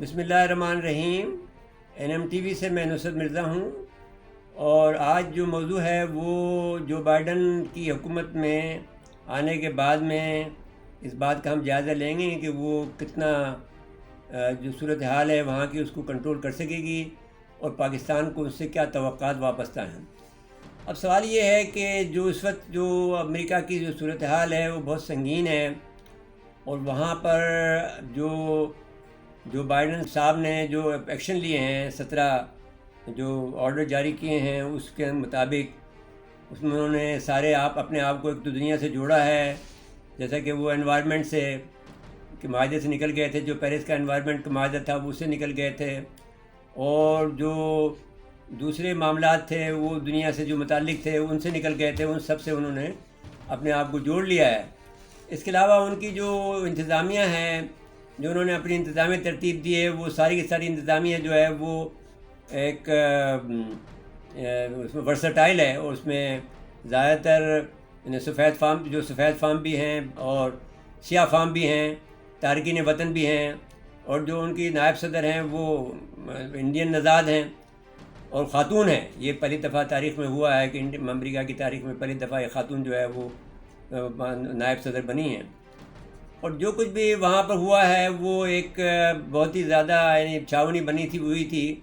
بسم اللہ الرحمن الرحیم۔ NM TV سے میں نصرت مرزا ہوں، اور آج جو موضوع ہے وہ جو بائیڈن کی حکومت میں آنے کے بعد میں اس بات کا ہم جائزہ لیں گے کہ وہ کتنا جو صورتحال ہے وہاں کی اس کو کنٹرول کر سکے گی، اور پاکستان کو اس سے کیا توقعات وابستہ ہیں۔ اب سوال یہ ہے کہ جو اس وقت جو امریکہ کی جو صورتحال ہے وہ بہت سنگین ہے، اور وہاں پر جو بائیڈن صاحب نے جو ایکشن لیے ہیں، 17 جو آرڈر جاری کیے ہیں، اس کے مطابق اس میں انہوں نے سارے اپنے آپ کو ایک تو دنیا سے جوڑا ہے، جیسا کہ وہ انوائرمنٹ سے کہ معاہدے سے نکل گئے تھے، جو پیرس کا انوائرمنٹ کا معاہدہ تھا وہ اس سے نکل گئے تھے، اور جو دوسرے معاملات تھے وہ دنیا سے جو متعلق تھے ان سے نکل گئے تھے، ان سب سے انہوں نے اپنے آپ کو جوڑ لیا ہے۔ اس کے علاوہ ان کی جو انتظامیہ ہیں، جو انہوں نے اپنی انتظامی ترتیب دی ہے، وہ ساری کی ساری انتظامیہ جو ہے وہ ایک ورسٹائل ہے، اور اس میں زیادہ تر سفید فام بھی ہیں اور سیاہ فام بھی ہیں، تارکین وطن بھی ہیں، اور جو ان کی نائب صدر ہیں وہ انڈین نژاد ہیں اور خاتون ہیں۔ یہ پہلی دفعہ تاریخ میں ہوا ہے کہ امریکہ کی تاریخ میں پہلی دفعہ ایک خاتون جو ہے وہ نائب صدر بنی ہیں۔ اور جو کچھ بھی وہاں پر ہوا ہے وہ ایک بہت ہی زیادہ چھاونی بنی تھی ہوئی تھی،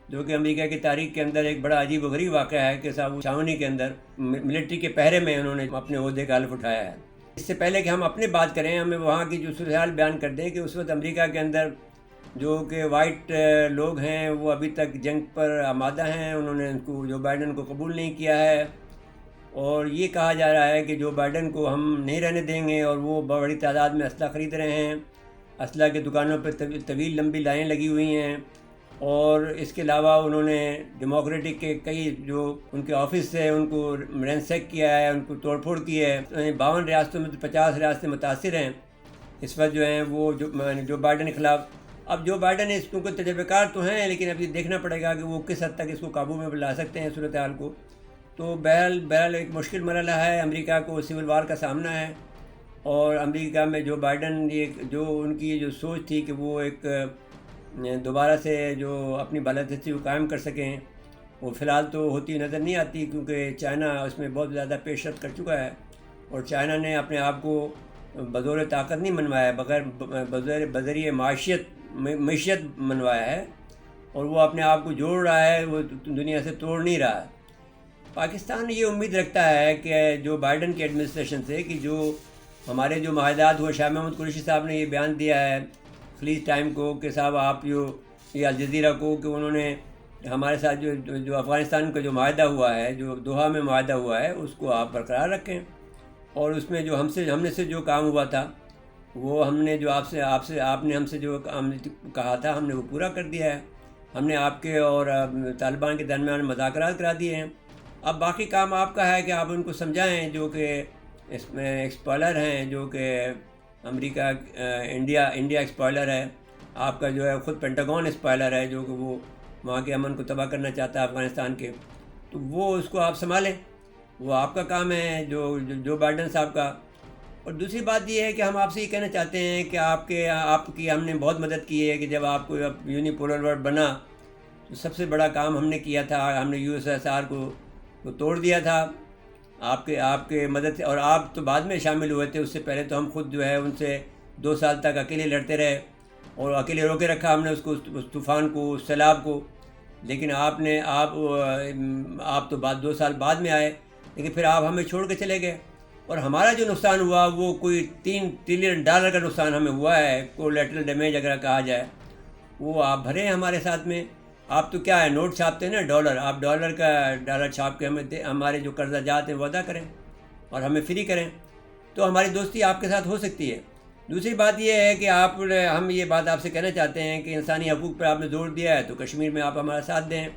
جو کہ امریکہ کی تاریخ کے اندر ایک بڑا عجیب و غریب واقعہ ہے کہ صاحب چھاونی کے اندر ملٹری کے پہرے میں انہوں نے اپنے عہدے کا حلف اٹھایا ہے۔ اس سے پہلے کہ ہم اپنی بات کریں، ہمیں وہاں کی جو صورتحال بیان کر دیں کہ اس وقت امریکہ کے اندر جو کہ وائٹ لوگ ہیں وہ ابھی تک جنگ پر آمادہ ہیں، انہوں نے ان کو جو بائیڈن کو قبول نہیں کیا ہے، اور یہ کہا جا رہا ہے کہ جو بائیڈن کو ہم نہیں رہنے دیں گے، اور وہ بڑی تعداد میں اسلحہ خرید رہے ہیں، اسلحہ کی دکانوں پہ طویل لمبی لائنیں لگی ہوئی ہیں، اور اس کے علاوہ انہوں نے ڈیموکریٹک کے کئی جو ان کے آفس سے ان کو رینسیک کیا ہے، ان کو توڑ پھوڑ کی ہے۔ 52 ریاستوں میں 50 ریاستیں متاثر ہیں اس وقت جو ہیں وہ جو بائیڈن کے خلاف۔ اب جو بائیڈن اس کو تجربہ کار تو ہیں، لیکن اب یہ دیکھنا پڑے گا کہ وہ کس حد تک اس کو قابو میں لا سکتے ہیں صورتحال کو۔ تو بہرحال ایک مشکل مرحلہ ہے، امریکہ کو سول وار کا سامنا ہے، اور امریکہ میں جو بائیڈن جو ان کی جو سوچ تھی کہ وہ ایک دوبارہ سے جو اپنی بالادستی کو قائم کر سکیں، وہ فی الحال تو ہوتی نظر نہیں آتی، کیونکہ چائنا اس میں بہت زیادہ پیش رفت کر چکا ہے، اور چائنا نے اپنے آپ کو بطور طاقت نہیں منوایا، بذریعہ معیشت منوایا ہے، اور وہ اپنے آپ کو جوڑ رہا ہے، وہ دنیا سے توڑ نہیں رہا ہے۔ پاکستان یہ امید رکھتا ہے کہ جو بائیڈن کی ایڈمنسٹریشن سے کہ جو ہمارے جو معاہدات ہوئے، شاہ محمود قریشی صاحب نے یہ بیان دیا ہے خلیج ٹائم کو کہ صاحب آپ یہ الجزیرہ کو کہ انہوں نے ہمارے ساتھ جو افغانستان کا جو معاہدہ ہوا ہے، جو دوحہ میں معاہدہ ہوا ہے، اس کو آپ برقرار رکھیں، اور اس میں جو ہم نے سے جو کام ہوا تھا وہ ہم نے جو آپ نے ہم سے جو کہا تھا ہم نے وہ پورا کر دیا ہے۔ ہم نے آپ کے اور طالبان کے درمیان مذاکرات کرا دیے ہیں، اب باقی کام آپ کا ہے کہ آپ ان کو سمجھائیں، جو کہ اس میں ایکسپوائلر ہیں، جو کہ امریکہ انڈیا ایکسپوائلر ہے، آپ کا جو ہے خود پینٹاگون ایکسپوائلر ہے، جو کہ وہ وہاں کے امن کو تباہ کرنا چاہتا ہے افغانستان کے، تو وہ اس کو آپ سنبھالیں، وہ آپ کا کام ہے جو بائیڈن صاحب کا۔ اور دوسری بات یہ ہے کہ ہم آپ سے یہ کہنا چاہتے ہیں کہ آپ کی ہم نے بہت مدد کی ہے کہ جب آپ کو یونیپولر ورلڈ بنا تو سب سے بڑا کام ہم نے کیا تھا، ہم نے USSR کو توڑ دیا تھا آپ کے مدد سے، اور آپ تو بعد میں شامل ہوئے تھے، اس سے پہلے تو ہم خود جو ہے ان سے 2 سال تک اکیلے لڑتے رہے، اور اکیلے روکے رکھا ہم نے اس طوفان کو، اس سیلاب کو، لیکن آپ تو 2 سال بعد میں آئے، لیکن پھر آپ ہمیں چھوڑ کے چلے گئے، اور ہمارا جو نقصان ہوا وہ کوئی $3 ٹریلین کا نقصان ہمیں ہوا ہے، کولیٹرل ڈیمیج اگر کہا جائے، وہ آپ بھرے ہیں ہمارے ساتھ میں۔ آپ تو کیا ہے، نوٹ چھاپتے ہیں نا، ڈالر، آپ ڈالر چھاپ کے ہمارے جو قرضہ جات ہیں وہ ادا کریں اور ہمیں فری کریں، تو ہماری دوستی آپ کے ساتھ ہو سکتی ہے۔ دوسری بات یہ ہے کہ ہم یہ بات آپ سے کہنا چاہتے ہیں کہ انسانی حقوق پر آپ نے زور دیا ہے، تو کشمیر میں آپ ہمارا ساتھ دیں،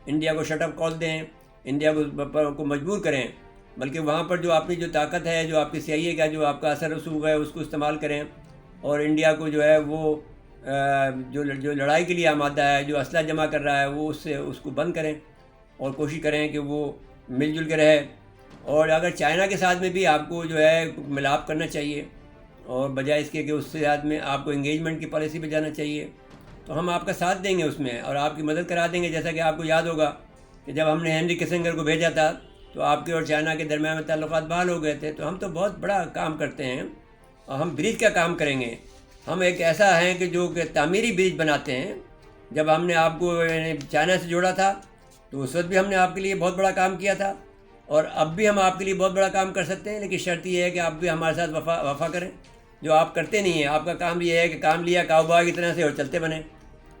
انڈیا کو شٹ اپ کال دیں، انڈیا کو مجبور کریں، بلکہ وہاں پر جو اپنی جو طاقت ہے، جو آپ کی CIA کا جو آپ کا اثر رسوخ ہے، اس کو استعمال کریں، اور انڈیا کو جو ہے وہ جو لڑائی کے لیے آمادہ ہے، جو اسلحہ جمع کر رہا ہے، وہ اس کو بند کریں، اور کوشش کریں کہ وہ مل جل کے رہے۔ اور اگر چائنا کے ساتھ میں بھی آپ کو جو ہے ملاپ کرنا چاہیے، اور بجائے اس کے کہ اس سے ساتھ میں آپ کو انگیجمنٹ کی پالیسی پہ جانا چاہیے، تو تو ہم آپ کا ساتھ دیں گے اس میں اور آپ کی مدد کرا دیں گے. جیسا کہ آپ کو یاد ہوگا کہ جب ہم نے ہینری کسنگر کو بھیجا تھا تو آپ کے اور چائنا کے درمیان میں تعلقات بحال ہو گئے تھے. تو ہم تو بہت بڑا کام کرتے ہیں اور ہم برج کا کام کریں گے. ہم ایک ایسا ہیں کہ جو کہ تعمیری برج بناتے ہیں. جب ہم نے آپ کو چائنا سے جوڑا تھا تو اس وقت بھی ہم نے آپ کے لیے بہت بڑا کام کیا تھا اور اب بھی ہم آپ کے لیے بہت بڑا کام کر سکتے ہیں. لیکن شرط یہ ہے کہ آپ بھی ہمارے ساتھ وفا کریں, جو آپ کرتے نہیں ہیں. آپ کا کام یہ ہے کہ کام لیا کاروبار کی طرح سے اور چلتے بنے.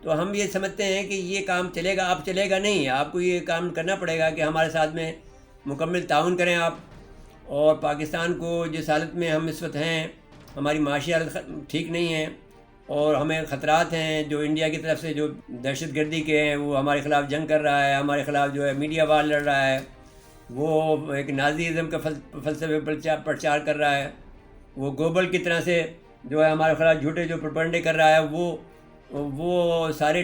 تو ہم یہ سمجھتے ہیں کہ یہ کام چلے گا, اب چلے گا نہیں. آپ کو یہ کام کرنا پڑے گا کہ ہمارے ساتھ میں مکمل تعاون کریں آپ. اور پاکستان کو جس حالت میں ہم اس وقت ہیں, ہماری معاشی حالت ٹھیک نہیں ہے اور ہمیں خطرات ہیں جو انڈیا کی طرف سے جو دہشت گردی کے ہیں, وہ ہمارے خلاف جنگ کر رہا ہے, ہمارے خلاف جو ہے میڈیا وار لڑ رہا ہے, وہ ایک نازی ازم کا فلسفے پرچار کر رہا ہے, وہ گوبل کی طرح سے جو ہے ہمارے خلاف جھوٹے جو پروپیگنڈے کر رہا ہے, وہ سارے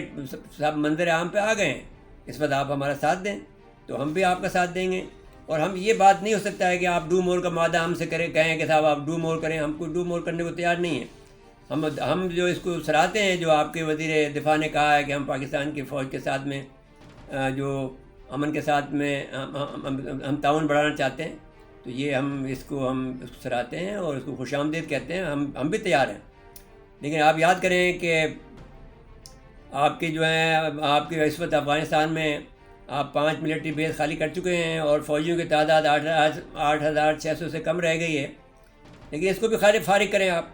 سب منظر عام پہ آ گئے ہیں. اس وقت آپ ہمارا ساتھ دیں تو ہم بھی آپ کا ساتھ دیں گے. اور ہم یہ بات نہیں ہو سکتا ہے کہ آپ ڈو مور کا معاہدہ ہم سے کہیں کہ صاحب آپ ڈو مور کریں. ہم کو ڈو مور کرنے کو تیار نہیں ہیں. ہم جو اس کو سراہتے ہیں, جو آپ کے وزیر دفاع نے کہا ہے کہ ہم پاکستان کی فوج کے ساتھ میں جو امن کے ساتھ میں ہم تعاون بڑھانا چاہتے ہیں, تو یہ ہم اس کو سراہتے ہیں اور اس کو خوش آمدید کہتے ہیں. ہم بھی تیار ہیں. لیکن آپ یاد کریں کہ آپ کی جو ہے آپ کے اس وقت افغانستان میں آپ 5 ملٹری بیس خالی کر چکے ہیں اور فوجیوں کی تعداد 8,600 سے کم رہ گئی ہے. لیکن اس کو بھی فارغ کریں آپ,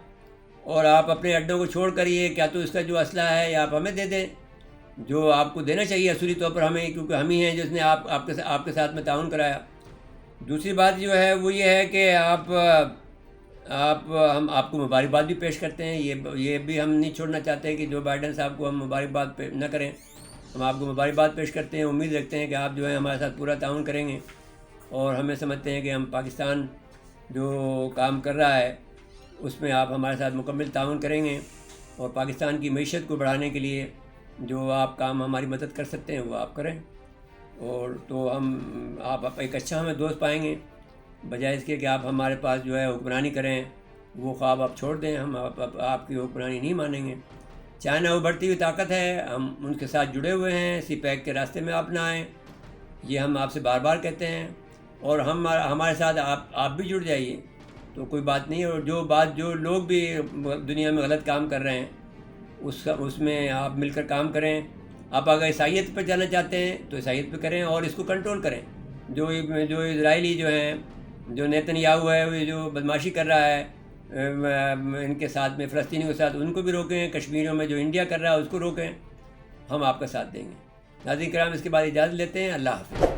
اور آپ اپنے اڈوں کو چھوڑ کر یہ کیا تو اس کا جو اسلحہ ہے یا آپ ہمیں دے دیں, جو آپ کو دینا چاہیے اصولی طور پر ہمیں, کیونکہ ہم ہی ہیں جس نے آپ کے ساتھ میں تعاون کرایا. دوسری بات جو ہے وہ یہ ہے کہ ہم آپ کو مبارکباد بھی پیش کرتے ہیں. یہ بھی ہم نہیں چھوڑنا چاہتے کہ جو بائیڈن صاحب کو ہم مبارکباد نہ کریں. ہم آپ کو مبارکباد پیش کرتے ہیں, امید رکھتے ہیں کہ آپ جو ہے ہمارے ساتھ پورا تعاون کریں گے اور ہمیں سمجھتے ہیں کہ ہم پاکستان جو کام کر رہا ہے اس میں آپ ہمارے ساتھ مکمل تعاون کریں گے اور پاکستان کی معیشت کو بڑھانے کے لیے جو آپ کام ہماری مدد کر سکتے ہیں وہ آپ کریں. اور تو آپ ایک اچھا ہمیں دوست پائیں گے, بجائے اس کے کہ آپ ہمارے پاس جو ہے حکمرانی کریں. وہ خواب آپ چھوڑ دیں, ہم آپ کی حکمرانی نہیں مانیں گے. چائنا وہ بڑھتی ہوئی طاقت ہے, ہم ان کے ساتھ جڑے ہوئے ہیں. سی پیک کے راستے میں آپ نہ آئیں, یہ ہم آپ سے بار بار کہتے ہیں. اور ہمارے ساتھ آپ بھی جڑ جائیے تو کوئی بات نہیں. اور جو لوگ بھی دنیا میں غلط کام کر رہے ہیں اس میں آپ مل کر کام کریں. آپ اگر عیسائیت پہ جانا چاہتے ہیں تو عیسائیت پہ کریں اور اس کو کنٹرول کریں. جو اسرائیلی جو ہیں, جو نیتن یاہو ہے, وہ جو بدماشی کر رہا ہے ان کے ساتھ میں, فلسطینیوں کے ساتھ, ان کو بھی روکیں. کشمیریوں میں جو انڈیا کر رہا ہے اس کو روکیں. ہم آپ کا ساتھ دیں گے. ناظرین کرام, اس کے بعد اجازت لیتے ہیں. اللہ حافظ.